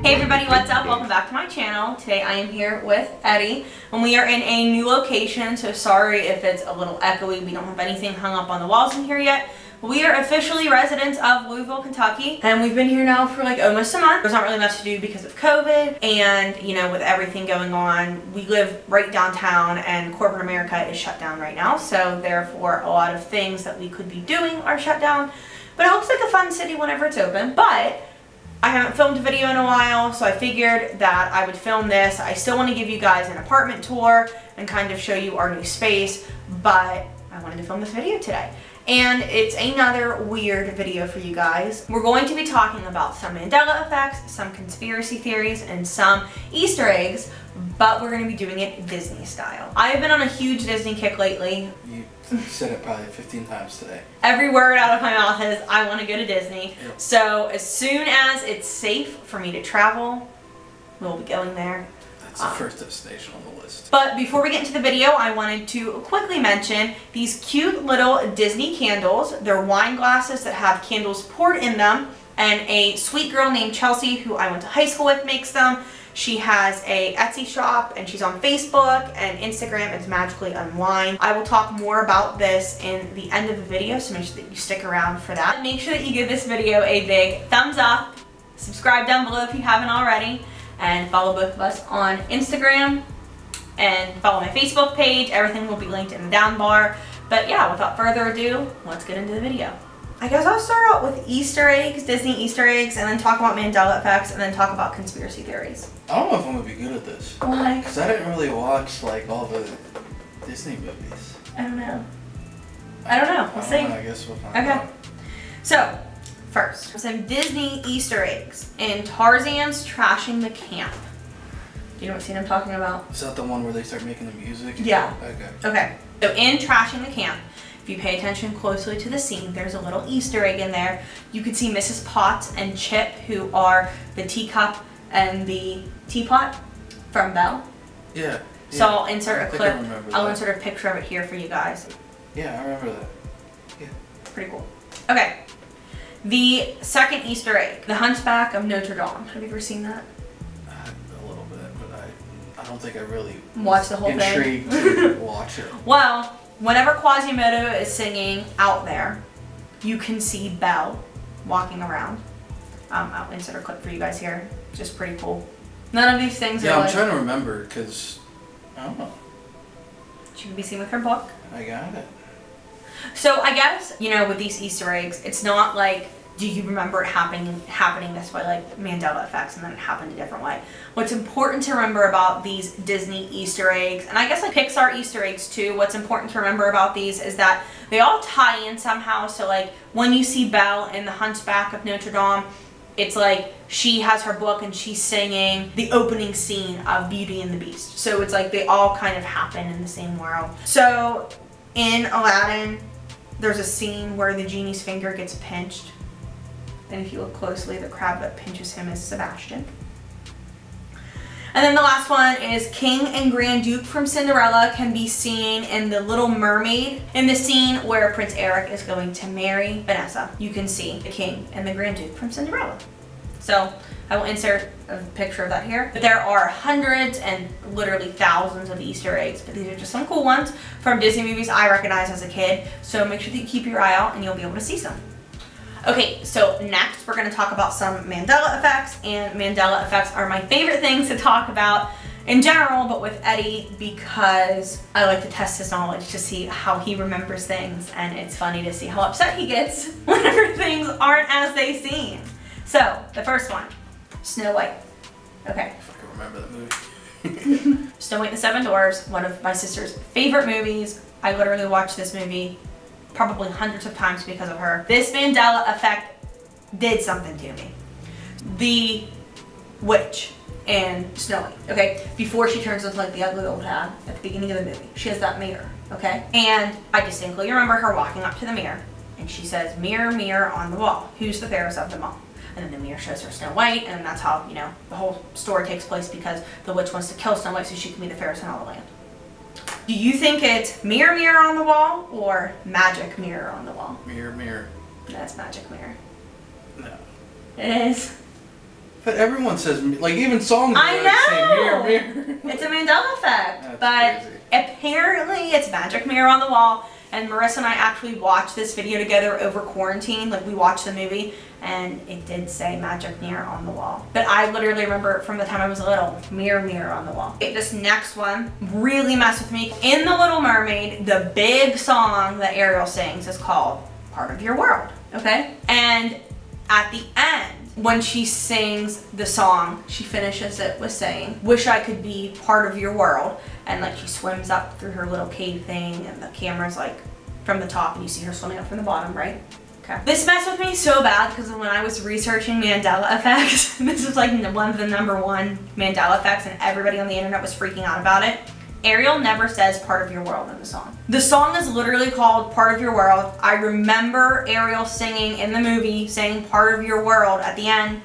Hey everybody, what's up? Welcome back to my channel. Today I am here with Eddie and we are in a new location, so sorry if it's a little echoey. We don't have anything hung up on the walls in here yet. We are officially residents of Louisville, Kentucky, and we've been here now for like almost a month. There's not really much to do because of COVID and, you know, with everything going on. We live right downtown and corporate America is shut down right now, so therefore a lot of things that we could be doing are shut down. But it looks like a fun city whenever it's open. But I haven't filmed a video in a while, so I figured that I would film this. I still want to give you guys an apartment tour and kind of show you our new space, but I wanted to film this video today. And it's another weird video for you guys. We're going to be talking about some Mandela effects, some conspiracy theories, and some Easter eggs, but we're going to be doing it Disney style. I've been on a huge Disney kick lately. You said it probably 15 times today. Every word out of my mouth is, I want to go to Disney. Yep. So as soon as it's safe for me to travel, we'll be going there. That's the first destination on the list. But before we get into the video, I wanted to quickly mention these cute little Disney candles. They're wine glasses that have candles poured in them, and a sweet girl named Chelsea, who I went to high school with, makes them. She has a Etsy shop and she's on Facebook and Instagram. It's Magically Unwind. I will talk more about this in the end of the video, so make sure that you stick around for that. Make sure that you give this video a big thumbs up, subscribe down below if you haven't already, and follow both of us on Instagram and follow my Facebook page. Everything will be linked in the down bar. But yeah, without further ado, let's get into the video. I guess I'll start out with Easter eggs, Disney Easter eggs, and then talk about Mandela effects, and then talk about conspiracy theories. I don't know if I'm gonna be good at this. Why? Because I didn't really watch like all the Disney movies. I don't know. We'll see. I guess we'll find Okay. out. So, first, some Disney Easter eggs in Tarzan's Trashing the Camp. Do you know what scene I'm talking about? Is that the one where they start making the music? Yeah. Okay. Okay. So in Trashing the Camp, if you pay attention closely to the scene, there's a little Easter egg in there. You could see Mrs. Potts and Chip, who are the teacup and the teapot from Belle. Yeah. So I'll insert a clip. I'll that. insert a picture of it here for you guys. Yeah, I remember that. Yeah. Pretty cool. Okay. The second Easter egg, the Hunchback of Notre Dame. Have you ever seen that? A little bit, but I don't think I really Watch the whole thing. intrigued to watch it. Well, whenever Quasimodo is singing out there, you can see Belle walking around. I'll insert a clip for you guys here. Just pretty cool. None of these things Yeah, are I'm like, trying to remember because I don't know. she can be seen with her book. I got it. So I guess, you know, with these Easter eggs, it's not like, do you remember it happening this way, like Mandela effects, and then it happened a different way. What's important to remember about these Disney Easter eggs, and I guess like Pixar Easter eggs too, what's important to remember about these is that they all tie in somehow. So like when you see Belle in the Hunchback of Notre Dame, it's like she has her book and she's singing the opening scene of Beauty and the Beast. So it's like they all kind of happen in the same world. So in Aladdin, there's a scene where the genie's finger gets pinched. And if you look closely, the crab that pinches him is Sebastian. And then the last one is King and Grand Duke from Cinderella can be seen in The Little Mermaid. In the scene where Prince Eric is going to marry Vanessa, you can see the King and the Grand Duke from Cinderella. So I will insert a picture of that here. But there are hundreds and literally thousands of Easter eggs, but these are just some cool ones from Disney movies I recognized as a kid. So make sure that you keep your eye out and you'll be able to see some. Okay, so next we're going to talk about some Mandela effects, and Mandela effects are my favorite things to talk about in general, but with Eddie because I like to test his knowledge to see how he remembers things, and it's funny to see how upset he gets whenever things aren't as they seem. So, the first one, Snow White. Okay. If I can remember the movie. Snow White and the Seven Dwarfs, one of my sister's favorite movies. I literally watched this movie probably hundreds of times because of her. This Mandela effect did something to me. The witch in Snow White, okay? Before she turns into like the ugly old hag at the beginning of the movie, she has that mirror, okay? And I distinctly remember her walking up to the mirror and she says, "Mirror, mirror on the wall, who's the fairest of them all?" And then the mirror shows her Snow White, and that's how, you know, the whole story takes place because the witch wants to kill Snow White so she can be the fairest in all the land. Do you think it's mirror, mirror on the wall or magic mirror on the wall? Mirror, mirror. That's magic mirror. No. It is. But everyone says, like, even songs I know! say mirror, mirror. It's a Mandela effect. That's But crazy. apparently it's Magic Mirror on the Wall. And Marissa and I actually watched this video together over quarantine. Like, we watched the movie, and it did say Magic Mirror on the Wall. But I literally remember it from the time I was little. Mirror, mirror on the wall. Okay, this next one really messed with me. In The Little Mermaid, the big song that Ariel sings is called Part of Your World, okay? And at the end, when she sings the song, she finishes it with saying, wish I could be part of your world. And like she swims up through her little cave thing and the camera's like from the top and you see her swimming up from the bottom, right? Okay. This messed with me so bad because when I was researching Mandela effects, this was like one of the #1 Mandela effects and everybody on the internet was freaking out about it. Ariel never says part of your world in the song. The song is literally called Part of Your World. I remember Ariel singing in the movie, saying part of your world at the end,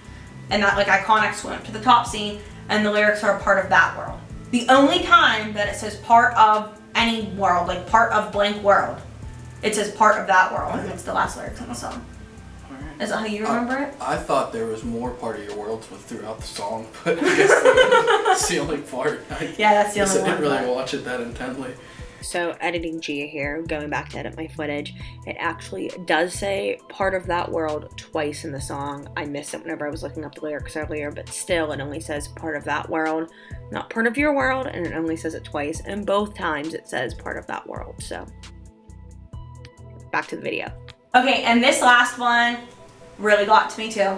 and that like iconic swim to the top scene, and the lyrics are part of that world. The only time that it says part of any world, like part of blank world, it says part of that world, and it's the last lyrics in the song. Is that how you remember it? I thought there was more part of your world throughout the song, but I guess that's the only part. Yeah, that's the only I didn't one. really watch it that intently. So editing Gia here, going back to edit my footage, it actually does say part of that world twice in the song. I missed it whenever I was looking up the lyrics earlier, but still it only says part of that world, not part of your world, and it only says it twice, and both times it says part of that world. So back to the video. Okay, and this last one really got to me too.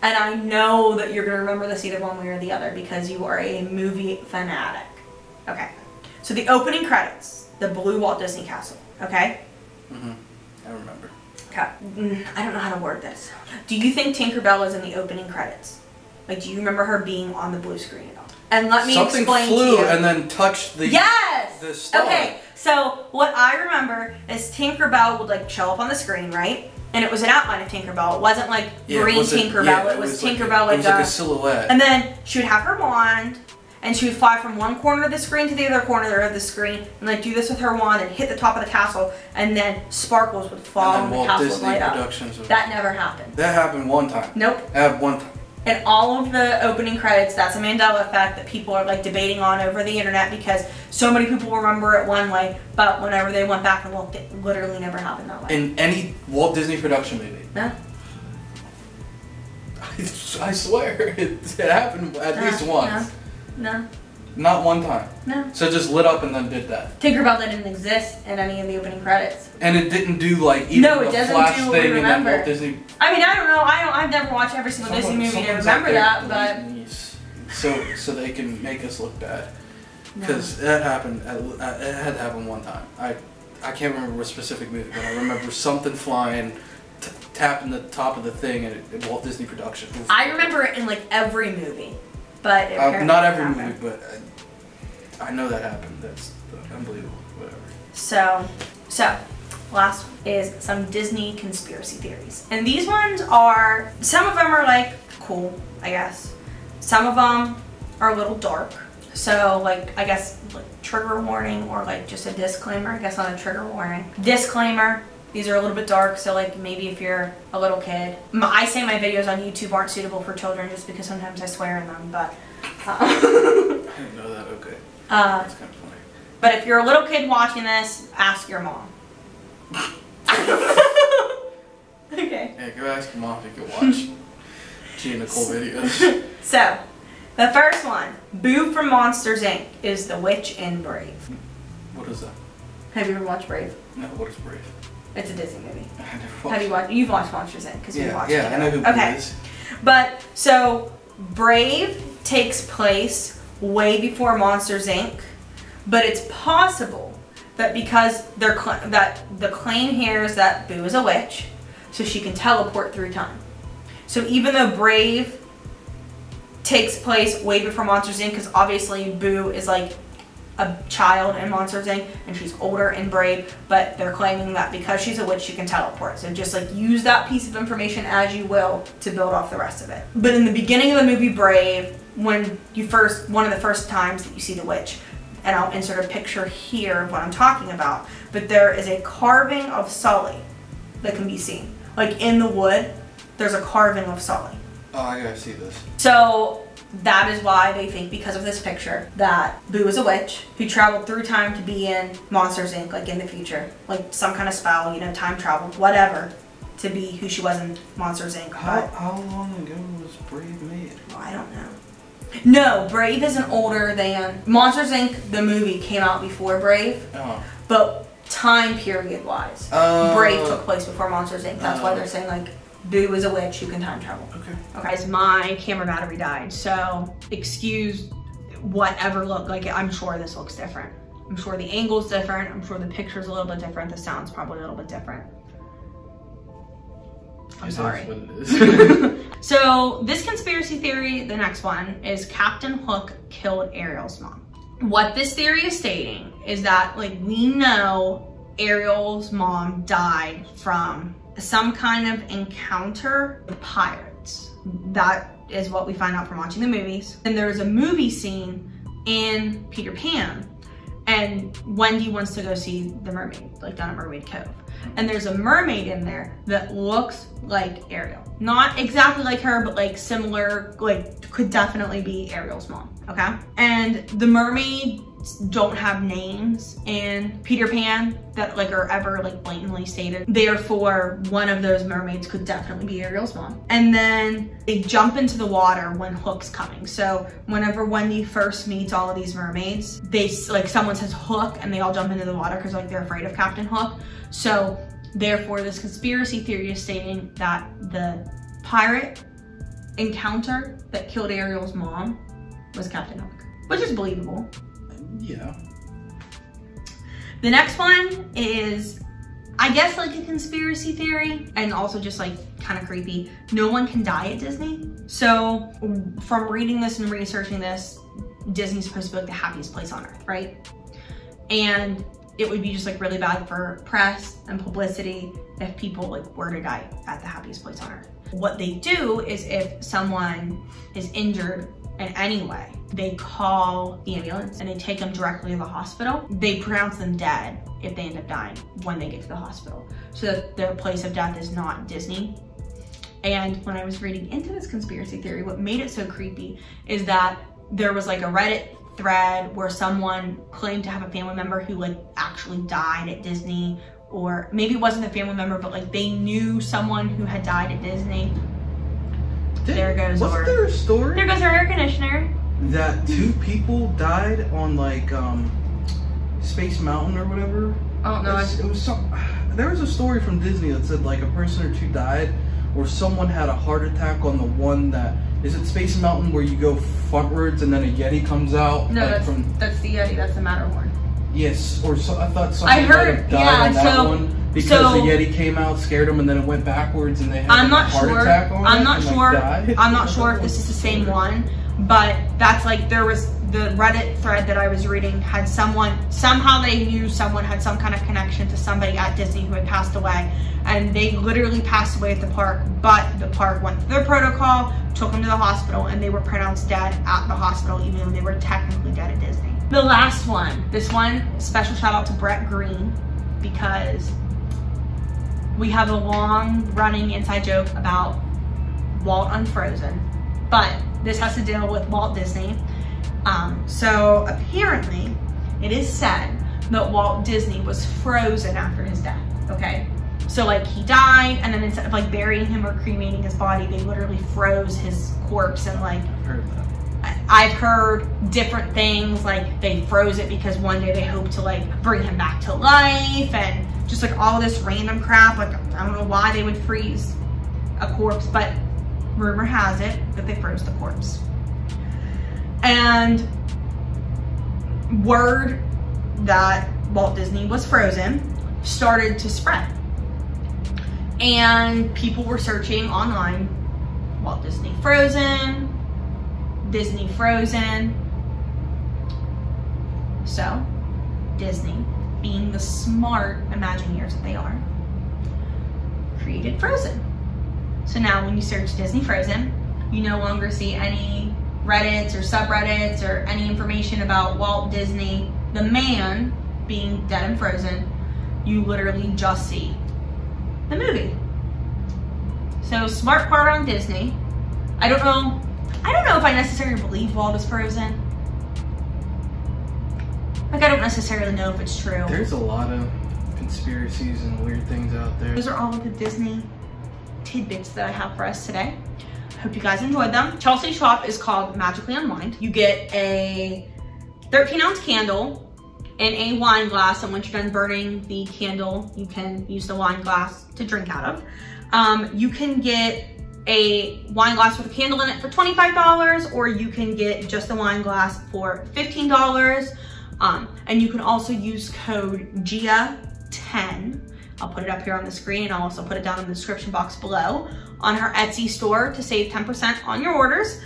And I know that you're gonna remember this either one way or the other because you are a movie fanatic. Okay, so the opening credits, the blue Walt Disney Castle, okay? I remember. Okay, I don't know how to word this. Do you think Tinkerbell is in the opening credits? Like, do you remember her being on the blue screen at all? And let me Something explain to flew you. and then touched the Yes! the star. Okay, so what I remember is Tinkerbell would like show up on the screen, right? And it was an outline of Tinkerbell. It wasn't like green Tinkerbell. It was Tinkerbell it was like a silhouette. And then she would have her wand, and she would fly from one corner of the screen to the other corner of the screen, and like do this with her wand and hit the top of the castle, and then sparkles would fall and and then the Walt castle Disney would light up. Productions. That never happened. That happened one time. Nope. That one time. In all of the opening credits, that's a Mandela effect that people are like debating on over the internet because so many people remember it one way, but whenever they went back and looked, it literally never happened that way. In any Walt Disney production movie. No? I swear, it happened at least once. No. Not one time. No. So it just lit up and then did that. Tinkerbell didn't exist in any of the opening credits. And it didn't do like even No, it the doesn't flash do what we thing in that remember. Walt Disney. I mean, I don't know. I've never watched every single Disney movie to Someone's remember out there that, but deleting these so they can make us look bad. no. Because that happened. It had happened one time. I can't remember what specific movie, but I remember something flying, tapping the top of the thing at Walt Disney production. I remember it in like every movie, but it apparently not every didn't happen. movie, but I know that happened. That's unbelievable. Whatever. So last one is some Disney conspiracy theories. And these ones are, some of them are like cool, I guess. Some of them are a little dark. So like, I guess like trigger warning or like just a disclaimer, I guess on a trigger warning. Disclaimer, these are a little bit dark, so like maybe if you're a little kid. I say my videos on YouTube aren't suitable for children just because sometimes I swear in them, but. I didn't know that. Okay. That's kind of funny. But if you're a little kid watching this, ask your mom. Okay. Yeah, go ask your mom if you can watch G and Nicole videos. So, the first one, Boo from Monsters Inc. is the witch in Brave. What is that? Have you ever watched Brave? No, what is Brave? It's a Disney movie. I never Have watched. you watched? You've watched Monsters Inc. because we Yeah, watched it yeah, I know together. who Okay. it is. But so Brave takes place way before Monsters Inc. But it's possible that because that the claim here is that Boo is a witch, so she can teleport through time. So even though Brave takes place way before Monsters Inc., because obviously Boo is like a child in Monsters Inc. and she's older in Brave, but they're claiming that because she's a witch, she can teleport. So just like use that piece of information as you will to build off the rest of it. But in the beginning of the movie Brave, one of the first times that you see the witch, and I'll insert a picture here of what I'm talking about, but there is a carving of Sully that can be seen. Like in the wood, there's a carving of Sully. Oh, I gotta see this. So that is why they think, because of this picture, that Boo is a witch who traveled through time to be in Monsters Inc. like in the future, like some kind of spell, you know, time travel, whatever, to be who she was in Monsters Inc. How long ago was Brave made? Well, I don't know. No, Brave isn't older than Monsters Inc. The movie came out before Brave, but time period wise, Brave took place before Monsters Inc. That's why they're saying like Boo is a witch who can time travel. Okay. Guys, my camera battery died, so excuse whatever look like. I'm sure this looks different. I'm sure the angle's different. I'm sure the picture's a little bit different. The sound's probably a little bit different. I'm sorry. What it is. So this conspiracy theory, the next one, is Captain Hook killed Ariel's mom. What this theory is stating is that, like, we know Ariel's mom died from some kind of encounter with pirates. That is what we find out from watching the movies. And there's a movie scene in Peter Pan, and Wendy wants to go see the mermaid, like down at Mermaid Cove. And there's a mermaid in there that looks like Ariel. Not exactly like her, but like similar, like could definitely be Ariel's mom, okay? And the mermaids don't have names in Peter Pan that like are ever like blatantly stated. Therefore, one of those mermaids could definitely be Ariel's mom. And then they jump into the water when Hook's coming. So whenever Wendy first meets all of these mermaids, they like someone says Hook and they all jump into the water because like they're afraid of Captain Hook. So therefore, this conspiracy theory is stating that the pirate encounter that killed Ariel's mom was Captain Hook, which is believable. Yeah. The next one is, I guess, like a conspiracy theory and also just like kind of creepy. No one can die at Disney. So from reading this and researching this, Disney's supposed to be like the happiest place on earth, right? And it would be just like really bad for press and publicity if people like were to die at the happiest place on earth. What they do is if someone is injured in any way, they call the ambulance and they take them directly to the hospital. They pronounce them dead if they end up dying when they get to the hospital, so that their place of death is not Disney. And when I was reading into this conspiracy theory, what made it so creepy is that there was like a Reddit thread where someone claimed to have a family member who like actually died at Disney, or maybe it wasn't a family member, but like they knew someone who had died at Disney. There goes Wasn't there a story? There goes our air conditioner. That 2 people died on like Space Mountain or whatever. Oh no. It was some. There was a story from Disney that said like a person or 2 died, or someone had a heart attack on the one that is it Space Mountain where you go frontwards and then a Yeti comes out. No, like that's the Yeti. That's the Matterhorn. Yes, or so, I thought someone I heard, might have died on that so, one because so, the Yeti came out, scared them, and then it went backwards and they had I'm a not heart sure. attack on I'm it not and, sure. Like, died. I'm not sure if this is the same one, but that's like there was the Reddit thread that I was reading had someone, somehow they knew someone had some kind of connection to somebody at Disney who had passed away, and they literally passed away at the park, but the park went through their protocol, took them to the hospital, and they were pronounced dead at the hospital even though they were technically dead at Disney. The last one, this one, special shout out to Brett Green, because we have a long running inside joke about Walt Unfrozen, but this has to deal with Walt Disney. So apparently it is said that Walt Disney was frozen after his death, okay? So like he died, and then instead of like burying him or cremating his body, they literally froze his corpse. And like I've heard that. I've heard different things, like they froze it because one day they hope to like bring him back to life, and just like all this random crap. Like I don't know why they would freeze a corpse, but rumor has it that they froze the corpse. And word that Walt Disney was frozen started to spread, and people were searching online, Walt Disney frozen, Disney frozen. So Disney, being the smart Imagineers that they are, created Frozen. So now when you search Disney Frozen, you no longer see any Reddits or subreddits or any information about Walt Disney, the man, being dead and frozen. You literally just see the movie. So smart part on Disney, I don't know if I necessarily believe Walt is frozen. Like, I don't necessarily know if it's true. There's a lot of conspiracies and weird things out there. Those are all of the Disney tidbits that I have for us today. I hope you guys enjoyed them. Chelsea shop is called Magically Unwind. You get a 13-ounce candle and a wine glass, and once you're done burning the candle, you can use the wine glass to drink out of. You can get a wine glass with a candle in it for $25, or you can get just the wine glass for $15. And you can also use code GIA10. I'll put it up here on the screen, and I'll also put it down in the description box below, on her Etsy store to save 10% on your orders.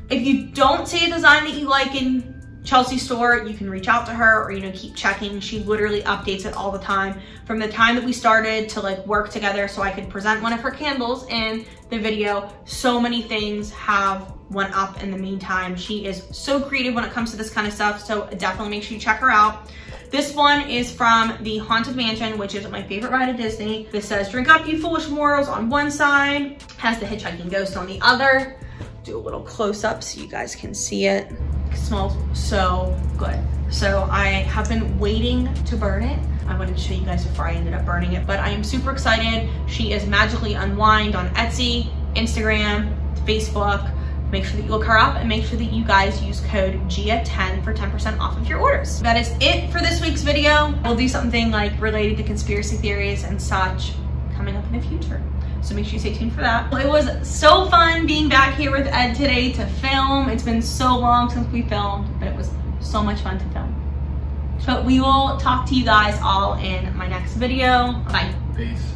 If you don't see a design that you like in Chelsea's store, you can reach out to her, or, you know, keep checking. She literally updates it all the time. From the time that we started to like work together so I could present one of her candles in the video, so many things have went up in the meantime. She is so creative when it comes to this kind of stuff, so definitely make sure you check her out. This one is from the Haunted Mansion, which is my favorite ride at Disney. This says, "Drink up, you foolish mortals," on one side, has the hitchhiking ghost on the other. Do a little close up so you guys can see it. It smells so good. So I have been waiting to burn it. I wanted to show you guys before I ended up burning it, but I am super excited. She is Magically Unwind on Etsy, Instagram, Facebook. Make sure that you look her up, and make sure that you guys use code GIA10 for 10% off of your orders. That is it for this week's video. We'll do something like related to conspiracy theories and such coming up in the future, so make sure you stay tuned for that. It was so fun being back here with Ed today to film. It's been so long since we filmed, but it was so much fun to film. So we will talk to you guys all in my next video. Bye. Peace.